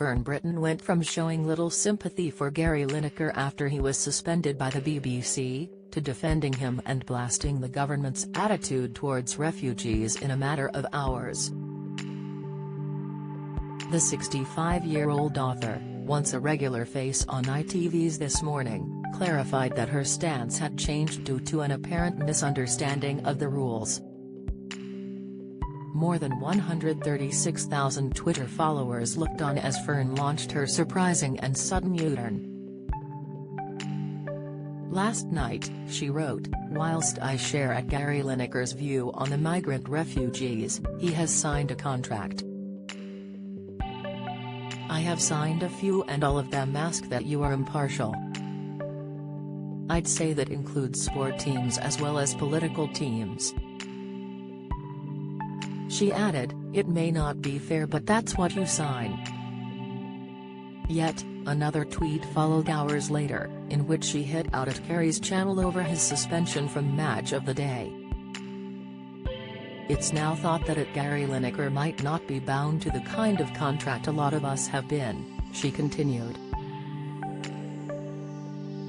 Fern Britton went from showing little sympathy for Gary Lineker after he was suspended by the BBC, to defending him and blasting the government's attitude towards refugees in a matter of hours. The 65-year-old author, once a regular face on ITV's This Morning, clarified that her stance had changed due to an apparent misunderstanding of the rules. More than 136,000 Twitter followers looked on as Fern launched her surprising and sudden U-turn. Last night, she wrote, "Whilst I share at Gary Lineker's view on the migrant refugees, he has signed a contract. I have signed a few and all of them ask that you are impartial. I'd say that includes sport teams as well as political teams." She added, "It may not be fair but that's what you sign." Yet, another tweet followed hours later, in which she hit out at Gary's channel over his suspension from Match of the Day. "It's now thought that Gary Lineker might not be bound to the kind of contract a lot of us have been," she continued.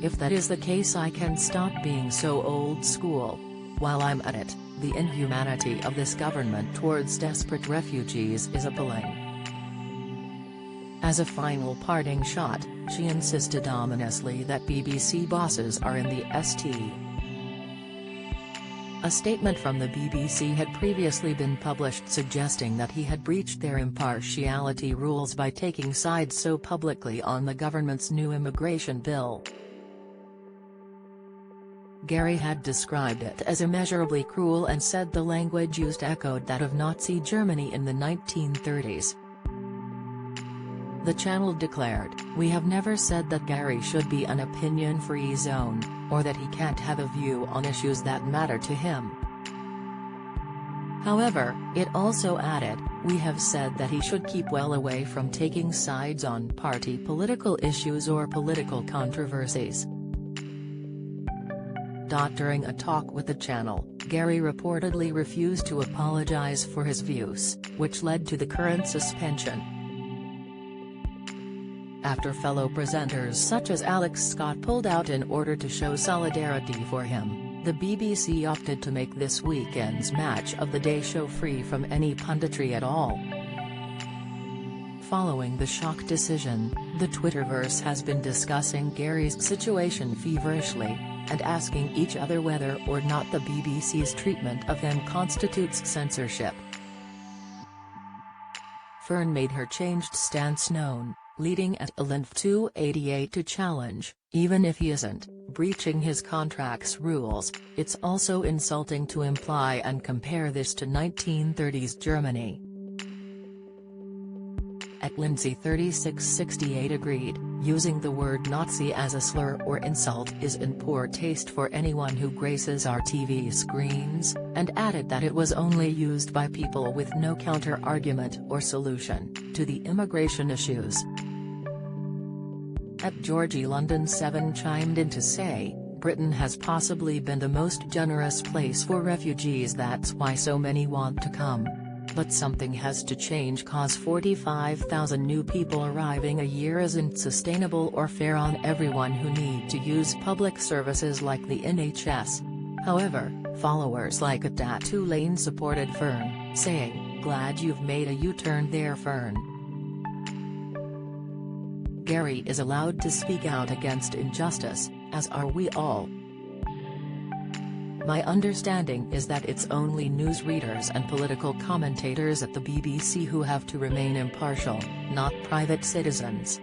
"If that is the case I can stop being so old school. While I'm at it, the inhumanity of this government towards desperate refugees is appalling." As a final parting shot, she insisted ominously that BBC bosses are in the ST. A statement from the BBC had previously been published suggesting that he had breached their impartiality rules by taking sides so publicly on the government's new immigration bill. Gary had described it as immeasurably cruel and said the language used echoed that of Nazi Germany in the 1930s. The channel declared, "We have never said that Gary should be an opinion-free zone, or that he can't have a view on issues that matter to him." However, it also added, "We have said that he should keep well away from taking sides on party political issues or political controversies." During a talk with the channel, Gary reportedly refused to apologize for his views, which led to the current suspension. After fellow presenters such as Alex Scott pulled out in order to show solidarity for him, the BBC opted to make this weekend's Match of the Day show free from any punditry at all. Following the shock decision, the Twitterverse has been discussing Gary's situation feverishly, and asking each other whether or not the BBC's treatment of him constitutes censorship. Fern made her changed stance known, leading at Lineker to challenge, "Even if he isn't breaching his contract's rules, it's also insulting to imply and compare this to 1930s Germany." At Lindsay 3668 agreed, "Using the word Nazi as a slur or insult is in poor taste for anyone who graces our TV screens," and added that it was only used by people with no counter-argument or solution to the immigration issues. At Georgie London 7 chimed in to say, "Britain has possibly been the most generous place for refugees, that's why so many want to come. But something has to change cause 45,000 new people arriving a year isn't sustainable or fair on everyone who need to use public services like the NHS." However, followers like @Tulane supported Fern, saying, "Glad you've made a U-turn there, Fern. Gary is allowed to speak out against injustice, as are we all. My understanding is that it's only newsreaders and political commentators at the BBC who have to remain impartial, not private citizens."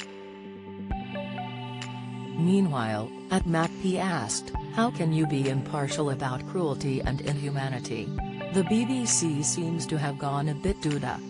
Meanwhile, @MattP asked, "How can you be impartial about cruelty and inhumanity? The BBC seems to have gone a bit doodah."